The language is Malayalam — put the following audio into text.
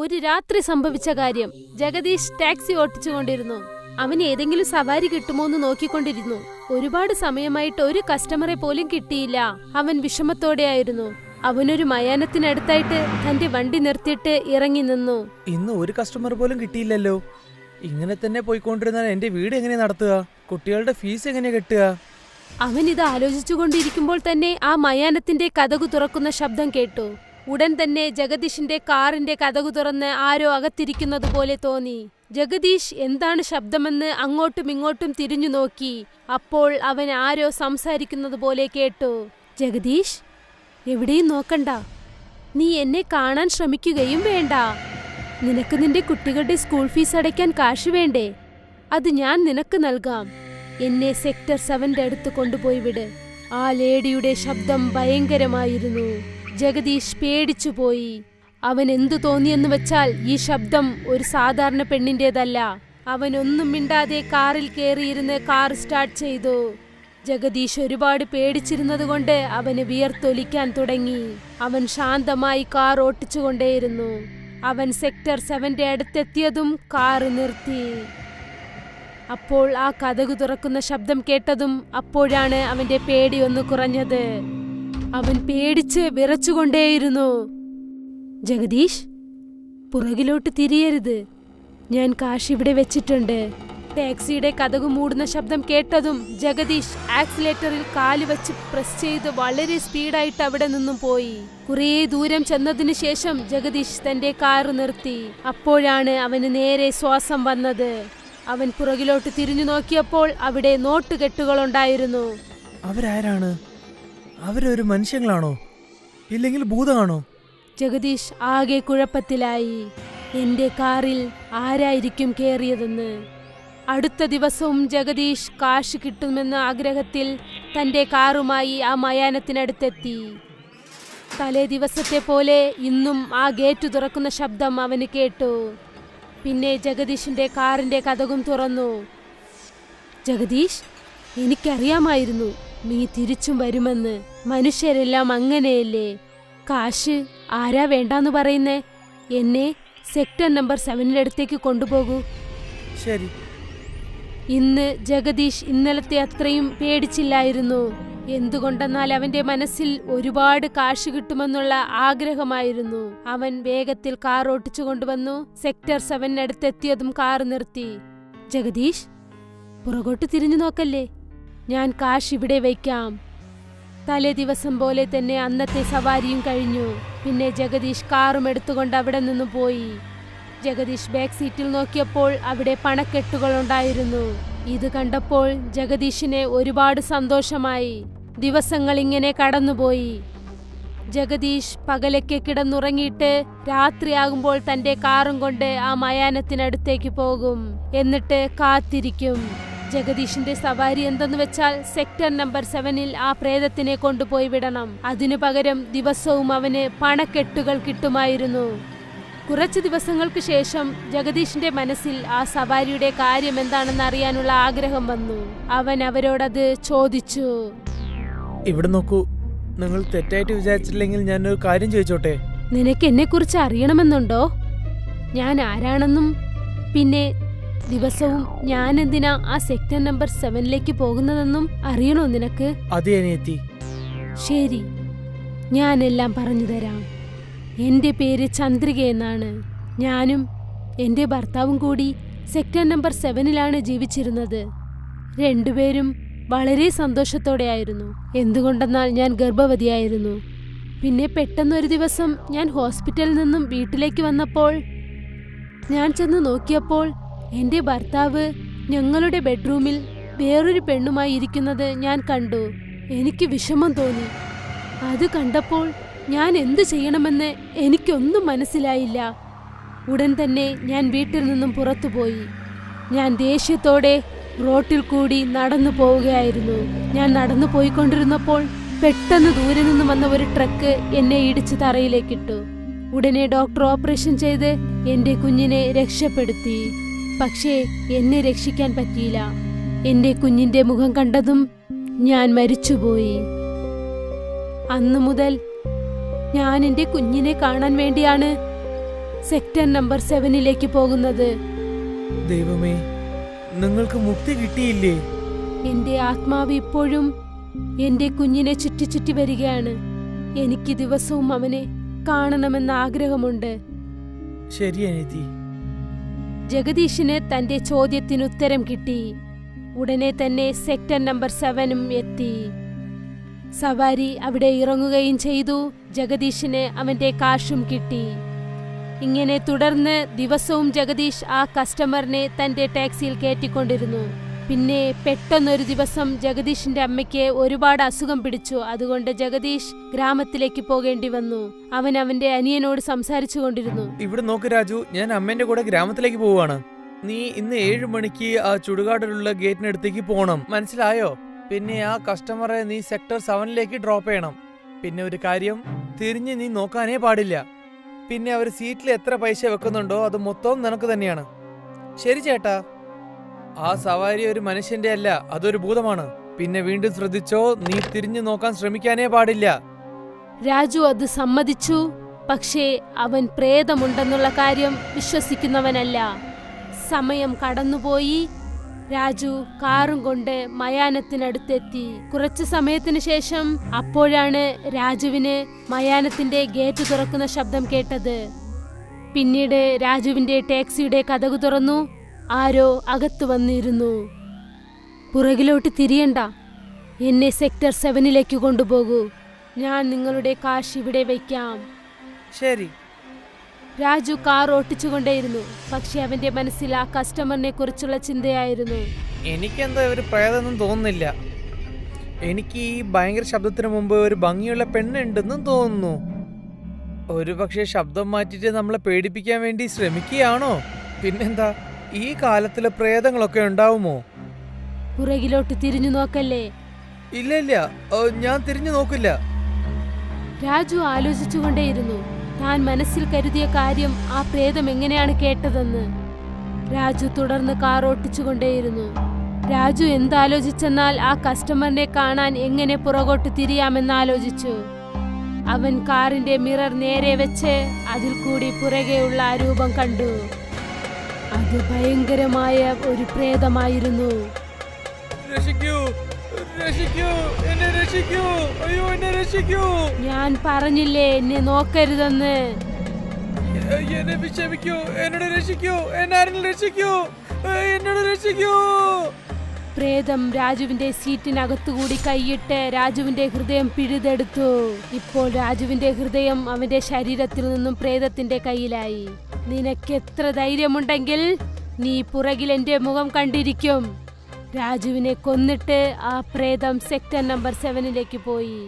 ഒരു രാത്രി സംഭവിച്ച കാര്യം. ജഗദീഷ് ടാക്സി ഓട്ടിച്ചുകൊണ്ടിരുന്നു. അവൻ ഏതെങ്കിലും സവാരി കിട്ടുമോ എന്ന് നോക്കിക്കൊണ്ടിരുന്നു. ഒരുപാട് സമയമായിട്ട് ഒരു കസ്റ്റമറെ പോലും കിട്ടിയില്ല. അവൻ വിഷമത്തോടെയായിരുന്നു. അവനൊരു മയാനത്തിനടുത്തായിട്ട് തന്റെ വണ്ടി നിർത്തിയിട്ട് ഇറങ്ങി നിന്നു. ഇന്ന് ഒരു കസ്റ്റമർ പോലും കിട്ടിയില്ലല്ലോ. ഇങ്ങനെ തന്നെ പോയിക്കൊണ്ടിരുന്നാൽ എന്റെ വീട് എങ്ങനെ നടത്തുക? കുട്ടികളുടെ ഫീസ് എങ്ങനെ കെട്ടുക? അവൻ ഇത് ആലോചിച്ചുകൊണ്ടിരിക്കുമ്പോൾ തന്നെ ആ മയാനത്തിന്റെ കതകു തുറക്കുന്ന ശബ്ദം കേട്ടു. ഉടൻ തന്നെ ജഗദീഷിന്റെ കാറിന്റെ കതകു തുറന്ന് ആരോ അകത്തിരിക്കുന്നത് പോലെ തോന്നി. ജഗദീഷ് എന്താണ് ശബ്ദമെന്ന് അങ്ങോട്ടും ഇങ്ങോട്ടും തിരിഞ്ഞു നോക്കി. അപ്പോൾ അവൻ ആരോ സംസാരിക്കുന്നത് പോലെ കേട്ടു. ജഗദീഷ്, എവിടെയും നോക്കണ്ട. നീ എന്നെ കാണാൻ ശ്രമിക്കുകയും വേണ്ട. നിനക്ക് നിന്റെ കുട്ടികളുടെ സ്കൂൾ ഫീസ് അടയ്ക്കാൻ കാശ് വേണ്ടേ? അത് ഞാൻ നിനക്ക് നൽകാം. എന്നെ സെക്ടർ 7 അടുത്ത് കൊണ്ടുപോയി വിട്. ആ ലേഡിയുടെ ശബ്ദം ഭയങ്കരമായിരുന്നു. ജഗദീഷ് പേടിച്ചുപോയി. അവൻ എന്തു തോന്നിയെന്ന് വെച്ചാൽ ഈ ശബ്ദം ഒരു സാധാരണ പെണ്ണിന്റേതല്ല. അവൻ ഒന്നും മിണ്ടാതെ കാറിൽ കയറിയിരുന്ന് കാർ സ്റ്റാർട്ട് ചെയ്തു. ജഗദീഷ് ഒരുപാട് പേടിച്ചിരുന്നതുകൊണ്ട് അവന് വിയർത്തൊലിക്കാൻ തുടങ്ങി. അവൻ ശാന്തമായി കാർ ഓട്ടിച്ചുകൊണ്ടേയിരുന്നു. അവൻ സെക്ടർ 7 അടുത്തെത്തിയതും കാറ് നിർത്തി. അപ്പോൾ ആ കതകു തുറക്കുന്ന ശബ്ദം കേട്ടതും അപ്പോഴാണ് അവന്റെ പേടി ഒന്ന് കുറഞ്ഞത്. അവൻ പേടിച്ച് വിറച്ചുകൊണ്ടേയിരുന്നു. ജഗദീഷ്, പുറകിലോട്ട് തിരിയരുത്. ഞാൻ കാശ് ഇവിടെ വെച്ചിട്ടുണ്ട്. ടാക്സിയുടെ കതകു മൂടുന്ന ശബ്ദം കേട്ടതും ജഗദീഷ് ആക്സിലേറ്ററിൽ കാല് വെച്ച് പ്രസ് ചെയ്ത് വളരെ സ്പീഡായിട്ട് അവിടെ നിന്നും പോയി. കുറേ ദൂരം ചെന്നതിനു ശേഷം ജഗദീഷ് തന്റെ കാറ് നിർത്തി. അപ്പോഴാണ് അവന് നേരെ ശ്വാസം വന്നത്. അവൻ പുറകിലോട്ട് തിരിഞ്ഞു നോക്കിയപ്പോൾ അവിടെ നോട്ടുകെട്ടുകളുണ്ടായിരുന്നു. അവരാരാണ്? അവരൊരു മനുഷ്യങ്ങളാണോ, ഇല്ലെങ്കിൽ ഭൂതമാണോ? ജഗദീഷ് ആകെ കുഴപ്പത്തിലായി. എന്റെ കാറിൽ ആരായിരിക്കും കേറിയതെന്ന്. അടുത്ത ദിവസവും ജഗദീഷ് കാശ് കിട്ടുമെന്ന ആഗ്രഹത്തിൽ തന്റെ കാറുമായി ആ മയാനത്തിനടുത്തെത്തി. തലേ ദിവസത്തെ പോലെ ഇന്നും ആ ഗേറ്റ് തുറക്കുന്ന ശബ്ദം അവന് കേട്ടു. പിന്നെ ജഗദീഷിന്റെ കാറിന്റെ കതകും തുറന്നു. ജഗദീഷ്, എനിക്കറിയാമായിരുന്നു നീ തിരിച്ചും വരുമെന്ന്. മനുഷ്യരെല്ലാം അങ്ങനെയല്ലേ. കാശ് ആരാ വേണ്ടാന്ന് പറയുന്നേ? എന്നെ സെക്ടർ നമ്പർ 7 അടുത്തേക്ക് കൊണ്ടുപോകൂ. ശരി. ഇന്ന് ജഗദീഷ് ഇന്നലത്തെ അത്രയും പേടിച്ചില്ലായിരുന്നു. എന്തുകൊണ്ടെന്നാൽ അവന്റെ മനസ്സിൽ ഒരുപാട് കാശ് കിട്ടുമെന്നുള്ള ആഗ്രഹമായിരുന്നു. അവൻ വേഗത്തിൽ കാർ ഓട്ടിച്ചു കൊണ്ടുവന്നു. സെക്ടർ 7 അടുത്തെത്തിയതും കാർ നിർത്തി. ജഗദീഷ്, പുറകോട്ട് തിരിഞ്ഞു നോക്കല്ലേ. ഞാൻ കാശ് ഇവിടെ വയ്ക്കാം. തലേ ദിവസം പോലെ തന്നെ അന്നത്തെ സവാരിയും കഴിഞ്ഞു. പിന്നെ ജഗദീഷ് കാറും എടുത്തുകൊണ്ട് അവിടെ നിന്ന് പോയി. ജഗദീഷ് ബാക്ക് സീറ്റിൽ നോക്കിയപ്പോൾ അവിടെ പണക്കെട്ടുകളുണ്ടായിരുന്നു. ഇത് കണ്ടപ്പോൾ ജഗദീഷിന് ഒരുപാട് സന്തോഷമായി. ദിവസങ്ങൾ ഇങ്ങനെ കടന്നുപോയി. ജഗദീഷ് പകലൊക്കെ കിടന്നുറങ്ങിയിട്ട് രാത്രിയാകുമ്പോൾ തന്റെ കാറും കൊണ്ട് ആ മയാനത്തിനടുത്തേക്ക് പോകും. എന്നിട്ട് കാത്തിരിക്കും. ജഗദീഷിന്റെ സവാരി എന്തെന്ന് വെച്ചാൽ സെക്ടർ നമ്പർ 7 ആ പ്രേതത്തിനെ കൊണ്ടുപോയി വിടണം. അതിനു പകരം ദിവസവും അവന് പണക്കെട്ടുകൾ കിട്ടുമായിരുന്നു. കുറച്ചു ദിവസങ്ങൾക്ക് ശേഷം ജഗദീഷിന്റെ മനസ്സിൽ ആ സവാരിയുടെ കാര്യം എന്താണെന്ന് അറിയാനുള്ള ആഗ്രഹം വന്നു. അവൻ അവരോടത് ചോദിച്ചു. ഇവിടെ നോക്കൂ, നിങ്ങൾ തെറ്റായിട്ട് വിചാരിച്ചില്ലെങ്കിൽ ഞാനൊരു കാര്യം ചോദിച്ചോട്ടെ? നിനക്ക് എന്നെ കുറിച്ച് അറിയണമെന്നുണ്ടോ? ഞാൻ ആരാണെന്നും പിന്നെ ദിവസവും ഞാൻ എന്തിനാ ആ സെക്ടർ നമ്പർ 7 പോകുന്നതെന്നും അറിയണോ നിനക്ക്? അതെ അനിയത്തി. ശരി, ഞാനെല്ലാം പറഞ്ഞു തരാം. എൻ്റെ പേര് ചന്ദ്രിക എന്നാണ്. ഞാനും എൻ്റെ ഭർത്താവും കൂടി സെക്ടർ നമ്പർ 7 ജീവിച്ചിരുന്നത്. രണ്ടുപേരും വളരെ സന്തോഷത്തോടെയായിരുന്നു. എന്തുകൊണ്ടെന്നാൽ ഞാൻ ഗർഭവതിയായിരുന്നു. പിന്നെ പെട്ടെന്നൊരു ദിവസം ഞാൻ ഹോസ്പിറ്റലിൽ നിന്നും വീട്ടിലേക്ക് വന്നപ്പോൾ ഞാൻ ചെന്ന് നോക്കിയപ്പോൾ എൻ്റെ ഭർത്താവ് ഞങ്ങളുടെ ബെഡ്റൂമിൽ വേറൊരു പെണ്ണുമായി ഇരിക്കുന്നത് ഞാൻ കണ്ടു. എനിക്ക് വിഷമം തോന്നി. അത് കണ്ടപ്പോൾ ഞാൻ എന്തു ചെയ്യണമെന്ന് എനിക്കൊന്നും മനസ്സിലായില്ല. ഉടൻ തന്നെ ഞാൻ വീട്ടിൽ നിന്നും പുറത്തുപോയി. ഞാൻ ദേഷ്യത്തോടെ റോട്ടിൽ കൂടി നടന്നു പോവുകയായിരുന്നു. ഞാൻ നടന്നു പോയിക്കൊണ്ടിരുന്നപ്പോൾ പെട്ടെന്ന് ദൂരെ നിന്ന് വന്ന ഒരു ട്രക്ക് എന്നെ ഇടിച്ച് തറയിലേക്കിട്ടു. ഉടനെ ഡോക്ടർ ഓപ്പറേഷൻ ചെയ്ത് എൻ്റെ കുഞ്ഞിനെ രക്ഷപ്പെടുത്തി. പക്ഷേ എന്നെ രക്ഷിക്കാൻ പറ്റിയില്ല. എൻ്റെ കുഞ്ഞിൻ്റെ മുഖം കണ്ടതും ഞാൻ മരിച്ചുപോയി. അന്നു മുതൽ ഞാൻ എൻ്റെ കുഞ്ഞിനെ കാണാൻ വേണ്ടിയാണ് സെക്ടർ നമ്പർ 7ലേക്ക് പോകുന്നത്. ദൈവമേ, നിങ്ങൾക്ക് മുക്തി കിട്ടിയില്ലേ? എന്റെ ആത്മാവ് ഇപ്പോഴും എന്റെ കുഞ്ഞിനെ ചുറ്റി ചുറ്റി വരികയാണ്. എനിക്ക് ദിവസവും അവനെ കാണണമെന്ന ആഗ്രഹമുണ്ട്. ശരി അനിയത്തി. ജഗദീഷിന് തന്റെ ചോദ്യത്തിന് ഉത്തരം കിട്ടി. ഉടനെ തന്നെ സെക്ടർ നമ്പർ 7 എത്തി. സവാരി അവിടെ ഇറങ്ങുകയും ചെയ്തു. ജഗദീഷിന് അവന്റെ കാശും കിട്ടി. ഇങ്ങനെ തുടർന്ന് ദിവസവും ജഗദീഷ് ആ കസ്റ്റമറിനെ തന്റെ ടാക്സിയിൽ കയറ്റിക്കൊണ്ടിരുന്നു. പിന്നെ പെട്ടെന്നൊരു ദിവസം ജഗദീഷിന്റെ അമ്മയ്ക്ക് ഒരുപാട് അസുഖം പിടിച്ചു. അതുകൊണ്ട് ജഗദീഷ് ഗ്രാമത്തിലേക്ക് പോകേണ്ടി വന്നു. അവൻ അവന്റെ അനിയനോട് സംസാരിച്ചു കൊണ്ടിരുന്നു. ഇവിടെ നോക്ക് രാജു, ഞാൻ അമ്മേന്റെ കൂടെ ഗ്രാമത്തിലേക്ക് പോവാണ്. നീ ഇന്ന് 7 മണിക്ക് ആ ചുടുകാടിലുള്ള ഗേറ്റിനടുത്തേക്ക് പോകണം, മനസ്സിലായോ? പിന്നെ ആ കസ്റ്റമറെ നീ സെക്ടർ 7ലേക്ക് ഡ്രോപ്പ് ചെയ്യണം. പിന്നെ ഒരു കാര്യം, തിരിഞ്ഞ് നീ നോക്കാനേ പാടില്ല. പിന്നെ അവർ സീറ്റിൽ എത്ര പൈസ വെക്കുന്നുണ്ടോ അത് മൊത്തവും നിനക്ക് തന്നെയാണ്. ശരി ചേട്ടാ. ആ സവാരി ഒരു മനുഷ്യന്റെ അല്ല, അതൊരു ഭൂതമാണ്. പിന്നെ വീണ്ടും ശ്രദ്ധിച്ചോ, നീ തിരിഞ്ഞു നോക്കാൻ ശ്രമിക്കാനേ പാടില്ല. രാജു അത് സമ്മതിച്ചു. പക്ഷേ അവൻ പ്രേതമുണ്ടെന്നുള്ള കാര്യം വിശ്വസിക്കുന്നവനല്ല. സമയം കടന്നുപോയി. രാജു കാറും കൊണ്ട് മയാനത്തിനടുത്തെത്തി. കുറച്ചു സമയത്തിന് ശേഷം അപ്പോഴാണ് രാജുവിന് മയാനത്തിന്റെ ഗേറ്റ് തുറക്കുന്ന ശബ്ദം കേട്ടത്. പിന്നീട് രാജുവിന്റെ ടാക്സിയുടെ കതകു തുറന്നു. ആരോ അകത്തു വന്നിരുന്നു. പുറകിലോട്ട് തിരിയണ്ട, എന്നെ സെക്ടർ 7ലേക്ക് കൊണ്ടുപോകൂ. ഞാൻ നിങ്ങളുടെ കാശ് ഇവിടെ വയ്ക്കാം. ശരി. രാജു കാർ ഓട്ടിച്ചുകൊണ്ടേയിരുന്നു. പക്ഷെ അവന്റെ മനസ്സിൽ ആ കസ്റ്റമറിനെ കുറിച്ചുള്ള ചിന്തയായിരുന്നു. എനിക്കെന്തോ ഒരു പ്രേതമൊന്നും തോന്നുന്നില്ല. എനിക്ക് ഈ ഭയങ്കര ശബ്ദത്തിന് മുമ്പ് ഒരു ഭംഗിയുള്ള പെണ്ണുണ്ടെന്നും തോന്നുന്നു. ഒരു പക്ഷേ ശബ്ദം മാറ്റിട്ട് നമ്മളെ പേടിപ്പിക്കാൻ വേണ്ടി ശ്രമിക്കുകയാണോ? പിന്നെന്താ, ഈ കാലത്തിലെ പ്രേതങ്ങളൊക്കെ ഉണ്ടാവുമോ? പുറകിലോട്ട് തിരിഞ്ഞു നോക്കല്ലേ. ഇല്ല ഇല്ല, ഞാൻ തിരിഞ്ഞു നോക്കില്ല. രാജു ആലോചിച്ചുകൊണ്ടേയിരുന്നു. താൻ മനസ്സിൽ കരുതിയ കാര്യം ആ പ്രേതം എങ്ങനെയാണ് കേട്ടതെന്ന്. രാജു തുടർന്ന് കാർ ഓട്ടിച്ചുകൊണ്ടേയിരുന്നു. രാജു എന്താലോചിച്ചെന്നാൽ ആ കസ്റ്റമറിനെ കാണാൻ എങ്ങനെ പുറകോട്ട് തിരിയാമെന്നാലോചിച്ചു. അവൻ കാറിന്റെ മിറർ നേരെ വെച്ച് അതിൽ കൂടി പുറകെയുള്ള ആ രൂപം കണ്ടു. അത് ഭയങ്കരമായ ഒരു പ്രേതമായിരുന്നു. ഞാൻ പറഞ്ഞില്ലേ എന്നെ നോക്കരുതെന്ന്. പ്രേതം രാജുവിന്റെ സീറ്റിനകത്തുകൂടി കൈയിട്ട് രാജുവിന്റെ ഹൃദയം പിഴുതെടുത്തു. ഇപ്പോൾ രാജുവിന്റെ ഹൃദയം അവന്റെ ശരീരത്തിൽ നിന്നും പ്രേതത്തിന്റെ കയ്യിലായി. നിനക്കെത്ര ധൈര്യമുണ്ടെങ്കിൽ നീ പുറകിൽ എന്റെ മുഖം കണ്ടിരിക്കും. രാജുവിനെ കൊന്നിട്ട് ആ പ്രേതം സെക്ടർ നമ്പർ 7ലേക്ക് പോയി.